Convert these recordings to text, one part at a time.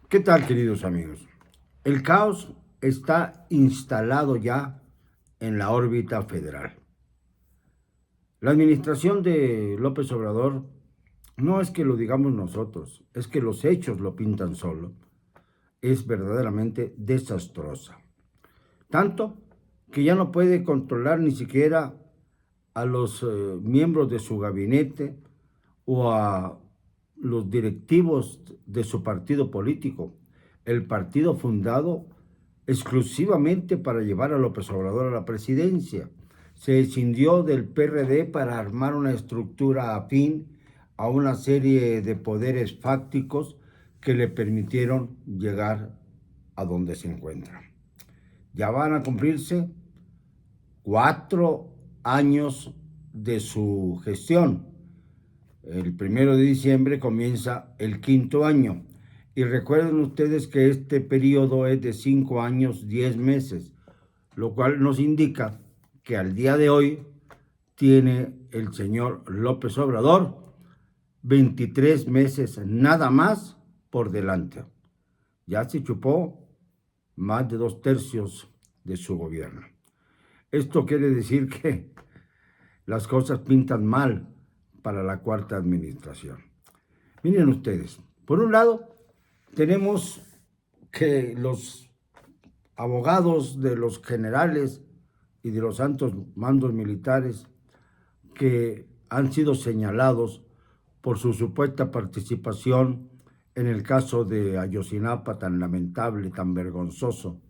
¿Qué tal, queridos amigos? El caos está instalado ya en la órbita federal. La administración de López Obrador no es que lo digamos nosotros, es que los hechos lo pintan solo. Es verdaderamente desastrosa. Tanto que ya no puede controlar ni siquiera a los miembros de su gabinete o a los directivos de su partido político, el partido fundado exclusivamente para llevar a López Obrador a la presidencia. Se escindió del PRD para armar una estructura afín a una serie de poderes fácticos que le permitieron llegar a donde se encuentra. Ya van a cumplirse 4 años de su gestión. El 1 de diciembre comienza el quinto año. Y recuerden ustedes que este periodo es de 5 años, 10 meses, lo cual nos indica que al día de hoy tiene el señor López Obrador 23 meses nada más por delante. Ya se chupó más de 2/3 de su gobierno. Esto quiere decir que las cosas pintan mal para la cuarta administración. Miren ustedes, por un lado, tenemos que los abogados de los generales y de los altos mandos militares que han sido señalados por su supuesta participación en el caso de Ayotzinapa, tan lamentable, tan vergonzoso,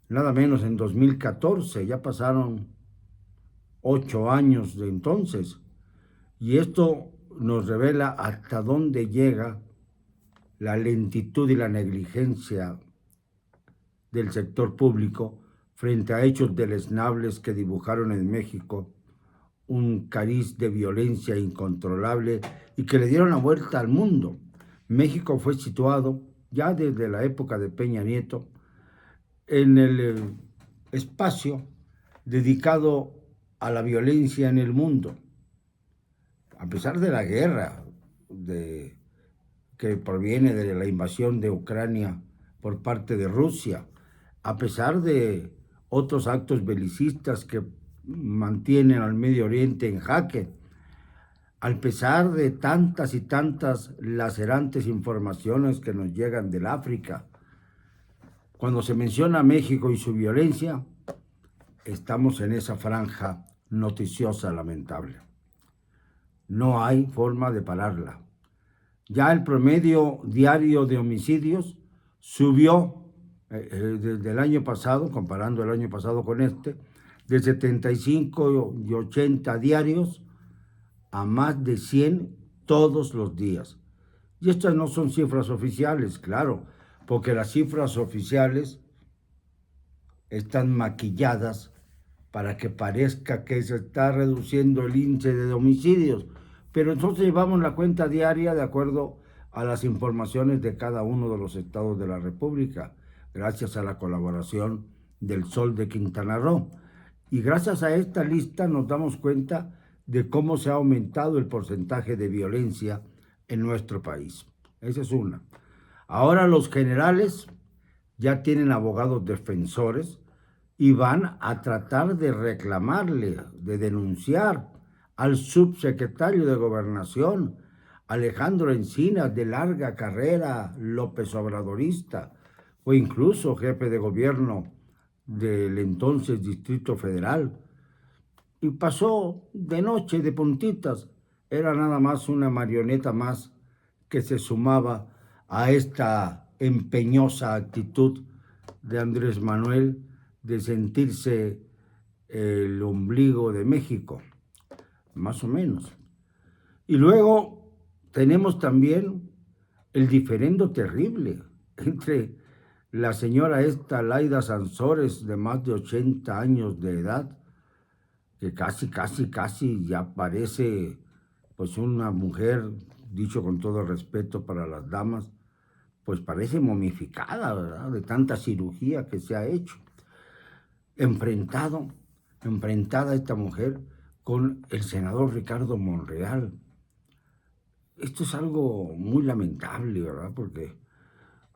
nada menos en 2014, ya pasaron 8 años de entonces, y esto nos revela hasta dónde llega la lentitud y la negligencia del sector público frente a hechos deleznables que dibujaron en México un cariz de violencia incontrolable y que le dieron la vuelta al mundo. México fue situado ya desde la época de Peña Nieto en el espacio dedicado a la violencia en el mundo. A pesar de la guerra que proviene de la invasión de Ucrania por parte de Rusia, a pesar de otros actos belicistas que mantienen al Medio Oriente en jaque, a pesar de tantas y tantas lacerantes informaciones que nos llegan del África, cuando se menciona México y su violencia, estamos en esa franja noticiosa lamentable. No hay forma de pararla. Ya el promedio diario de homicidios subió desde el año pasado, comparando el año pasado con este, de 75 y 80 diarios a más de 100 todos los días. Y estas no son cifras oficiales, claro, porque las cifras oficiales están maquilladas para que parezca que se está reduciendo el índice de homicidios, pero nosotros llevamos la cuenta diaria de acuerdo a las informaciones de cada uno de los estados de la República, gracias a la colaboración del Sol de Quintana Roo. Y gracias a esta lista nos damos cuenta de cómo se ha aumentado el porcentaje de violencia en nuestro país. Esa es una. Ahora los generales ya tienen abogados defensores y van a tratar de reclamarle, de denunciar al subsecretario de Gobernación, Alejandro Encinas, de larga carrera López Obradorista, o incluso jefe de gobierno del entonces Distrito Federal. Y pasó de noche, de puntitas. Era nada más una marioneta más que se sumaba a esta empeñosa actitud de Andrés Manuel de sentirse el ombligo de México, más o menos. Y luego tenemos también el diferendo terrible entre la señora esta Laida Sansores, de más de 80 años de edad, que casi ya parece pues una mujer, dicho con todo respeto para las damas, pues parece momificada, ¿verdad?, de tanta cirugía que se ha hecho. Enfrentada esta mujer con el senador Ricardo Monreal. Esto es algo muy lamentable, ¿verdad? Porque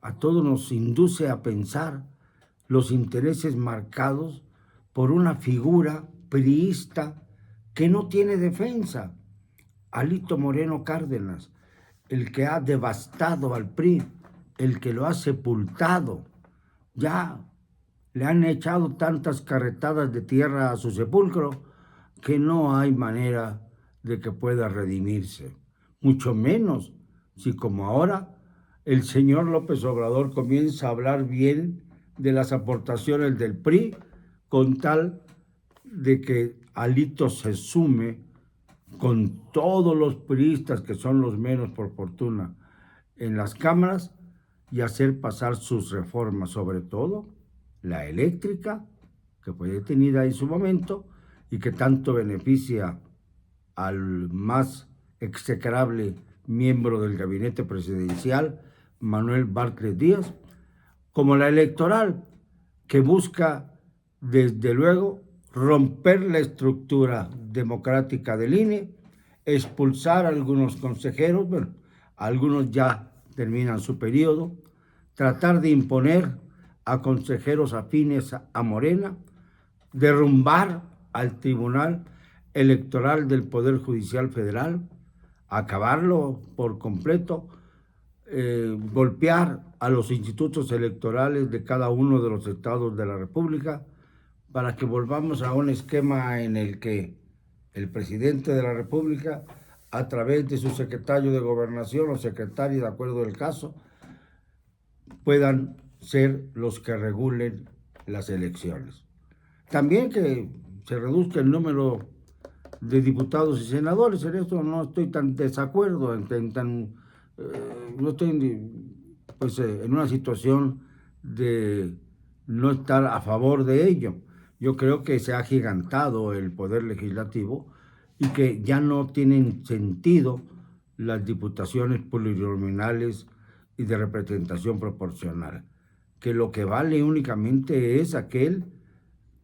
a todos nos induce a pensar los intereses marcados por una figura priista que no tiene defensa. Alito Moreno Cárdenas, el que ha devastado al PRI, el que lo ha sepultado. Ya le han echado tantas carretadas de tierra a su sepulcro que no hay manera de que pueda redimirse. Mucho menos si, como ahora, el señor López Obrador comienza a hablar bien de las aportaciones del PRI con tal de que Alito se sume con todos los priistas, que son los menos por fortuna, en las cámaras y hacer pasar sus reformas, sobre todo la eléctrica, que fue detenida en su momento y que tanto beneficia al más execrable miembro del gabinete presidencial, Manuel Bartlett Díaz, como la electoral, que busca, desde luego, romper la estructura democrática del INE, expulsar a algunos consejeros, bueno, algunos ya terminan su periodo, tratar de imponer a consejeros afines a Morena, derrumbar al Tribunal Electoral del Poder Judicial Federal, acabarlo por completo, golpear a los institutos electorales de cada uno de los estados de la República, para que volvamos a un esquema en el que el presidente de la República, a través de su secretario de Gobernación o secretario, de acuerdo al caso, puedan ser los que regulen las elecciones. También que se reduzca el número de diputados y senadores. En esto no estoy tan desacuerdo, no estoy pues, en una situación de no estar a favor de ello. Yo creo que se ha agigantado el poder legislativo y que ya no tienen sentido las diputaciones plurinominales y de representación proporcional, que lo que vale únicamente es aquel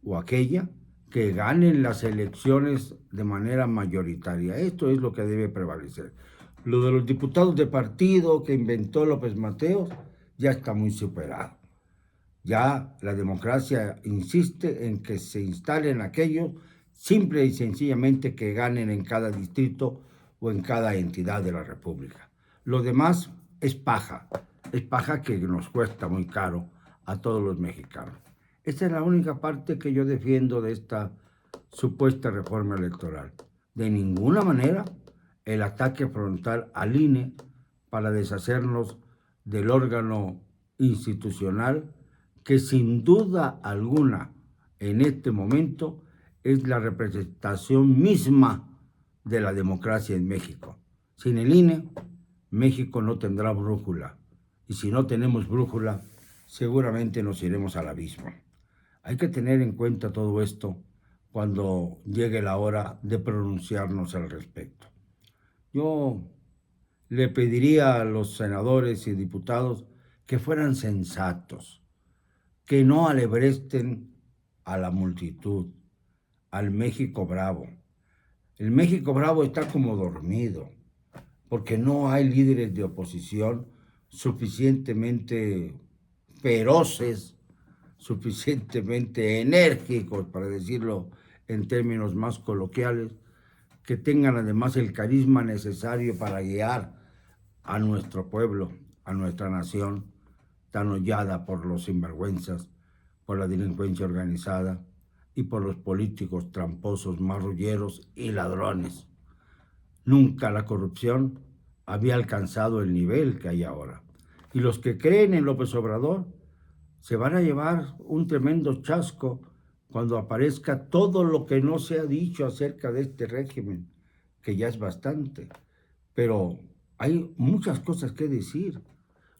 o aquella que ganen las elecciones de manera mayoritaria. Esto es lo que debe prevalecer. Lo de los diputados de partido que inventó López Mateos ya está muy superado. Ya la democracia insiste en que se instalen aquellos simple y sencillamente que ganen en cada distrito o en cada entidad de la República. Lo demás es paja que nos cuesta muy caro a todos los mexicanos. Esta es la única parte que yo defiendo de esta supuesta reforma electoral. De ninguna manera el ataque frontal al INE para deshacernos del órgano institucional que sin duda alguna en este momento es la representación misma de la democracia en México. Sin el INE, México no tendrá brújula. Y si no tenemos brújula, seguramente nos iremos al abismo. Hay que tener en cuenta todo esto cuando llegue la hora de pronunciarnos al respecto. Yo le pediría a los senadores y diputados que fueran sensatos, que no alebresten a la multitud, al México bravo. El México bravo está como dormido, porque no hay líderes de oposición suficientemente feroces, suficientemente enérgicos, para decirlo en términos más coloquiales, que tengan además el carisma necesario para guiar a nuestro pueblo, a nuestra nación, tan hollada por los sinvergüenzas, por la delincuencia organizada y por los políticos tramposos, marrulleros y ladrones. Nunca la corrupción había alcanzado el nivel que hay ahora. Y los que creen en López Obrador se van a llevar un tremendo chasco cuando aparezca todo lo que no se ha dicho acerca de este régimen, que ya es bastante. Pero hay muchas cosas que decir.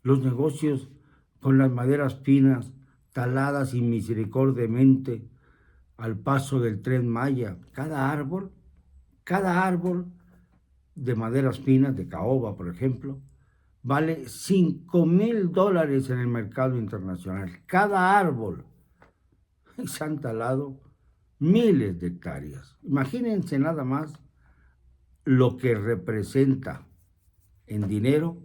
Los negocios con las maderas finas, taladas inmisericordiamente al paso del Tren Maya. Cada árbol de maderas finas, de caoba, por ejemplo, vale $5,000 en el mercado internacional. Cada árbol. Y se han talado miles de hectáreas. Imagínense nada más lo que representa en dinero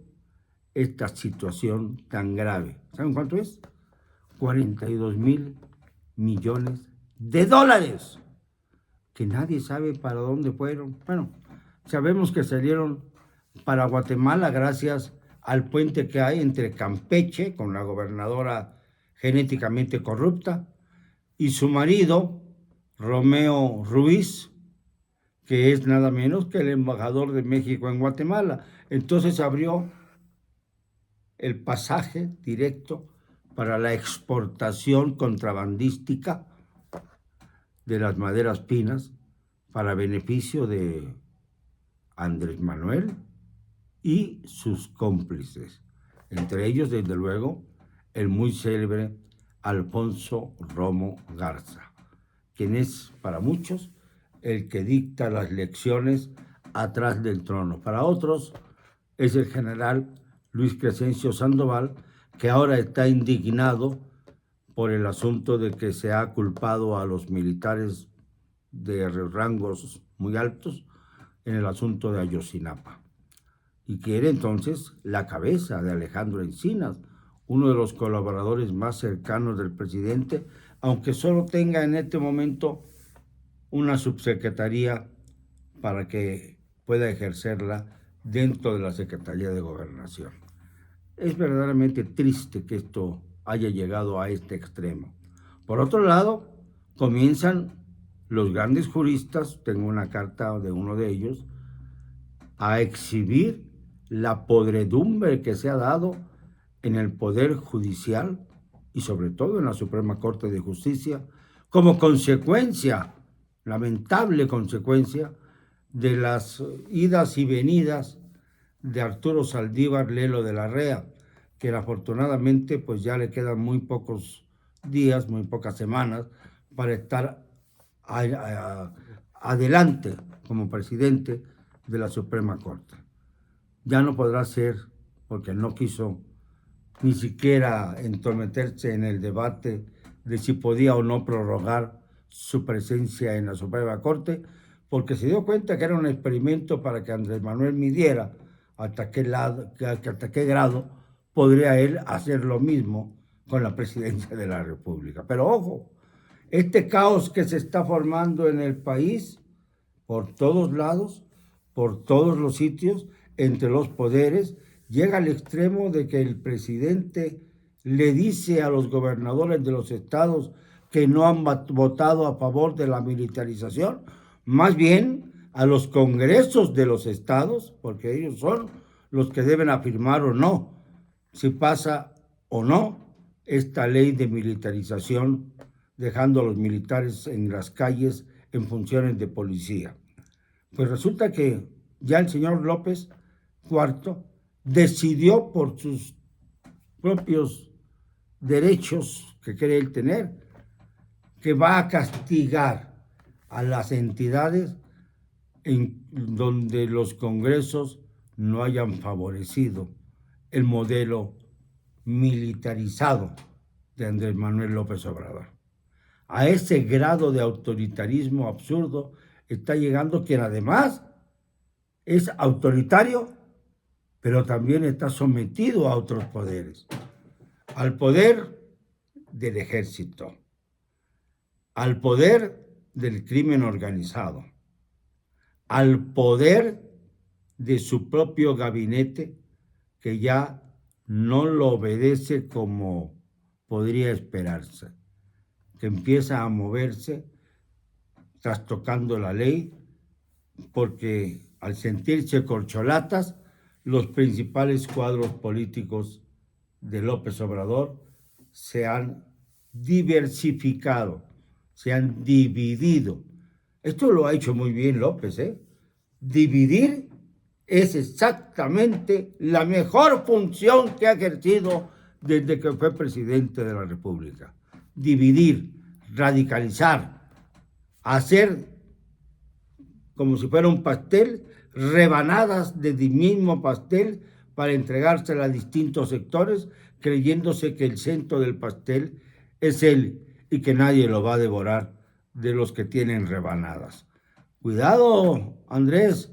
esta situación tan grave. ¿Saben cuánto es? 42,000 millones de dólares, que nadie sabe para dónde fueron. Bueno, sabemos que salieron para Guatemala gracias al puente que hay entre Campeche, con la gobernadora genéticamente corrupta, y su marido, Romeo Ruiz, que es nada menos que el embajador de México en Guatemala. Entonces abrió el pasaje directo para la exportación contrabandística de las maderas pinas para beneficio de Andrés Manuel y sus cómplices, entre ellos, desde luego, el muy célebre Alfonso Romo Garza, quien es para muchos el que dicta las lecciones atrás del trono. Para otros es el general Luis Crescencio Sandoval, que ahora está indignado por el asunto de que se ha culpado a los militares de rangos muy altos en el asunto de Ayotzinapa. Y quiere entonces la cabeza de Alejandro Encinas, uno de los colaboradores más cercanos del presidente, aunque solo tenga en este momento una subsecretaría para que pueda ejercerla dentro de la Secretaría de Gobernación. Es verdaderamente triste que esto haya llegado a este extremo. Por otro lado, comienzan los grandes juristas, tengo una carta de uno de ellos, a exhibir la podredumbre que se ha dado en el Poder Judicial y sobre todo en la Suprema Corte de Justicia, como consecuencia, lamentable consecuencia, de las idas y venidas de Arturo Saldívar Lelo de la Rea, que afortunadamente pues ya le quedan muy pocos días, muy pocas semanas para estar adelante como presidente de la Suprema Corte. Ya no podrá ser, porque no quiso ni siquiera entrometerse en el debate de si podía o no prorrogar su presencia en la Suprema Corte, porque se dio cuenta que era un experimento para que Andrés Manuel midiera hasta qué grado podría él hacer lo mismo con la presidencia de la República. Pero ojo, este caos que se está formando en el país, por todos lados, por todos los sitios, entre los poderes, llega al extremo de que el presidente le dice a los gobernadores de los estados que no han votado a favor de la militarización, más bien a los congresos de los estados, porque ellos son los que deben afirmar o no si pasa o no esta ley de militarización, dejando a los militares en las calles en funciones de policía. Pues resulta que ya el señor López IV decidió por sus propios derechos que cree él tener, que va a castigar a las entidades en donde los congresos no hayan favorecido el modelo militarizado de Andrés Manuel López Obrador. A ese grado de autoritarismo absurdo está llegando quien además es autoritario, pero también está sometido a otros poderes. Al poder del ejército, al poder del crimen organizado, al poder de su propio gabinete, que ya no lo obedece como podría esperarse, que empieza a moverse trastocando la ley, porque al sentirse corcholatas, los principales cuadros políticos de López Obrador se han diversificado, se han dividido. Esto lo ha hecho muy bien López, ¿eh? Dividir es exactamente la mejor función que ha ejercido desde que fue presidente de la República. Dividir, radicalizar, hacer como si fuera un pastel, rebanadas del mismo pastel para entregársela a distintos sectores, creyéndose que el centro del pastel es él y que nadie lo va a devorar de los que tienen rebanadas. Cuidado, Andrés,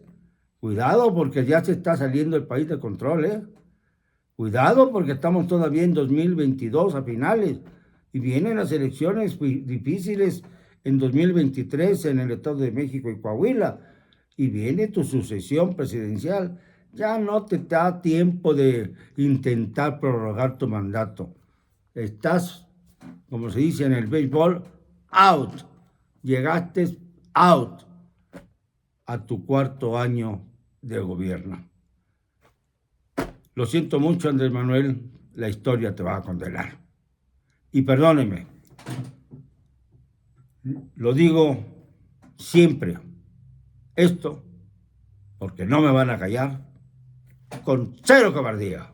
cuidado, porque ya se está saliendo el país de control, ¿eh? Cuidado porque estamos todavía en 2022 a finales y vienen las elecciones difíciles en 2023 en el Estado de México y Coahuila y viene tu sucesión presidencial. Ya no te da tiempo de intentar prorrogar tu mandato. Estás, como se dice en el béisbol, out. Llegaste out a tu cuarto año de gobierno. Lo siento mucho, Andrés Manuel, la historia te va a condenar. Y perdóneme, lo digo siempre, esto, porque no me van a callar, con cero cobardía.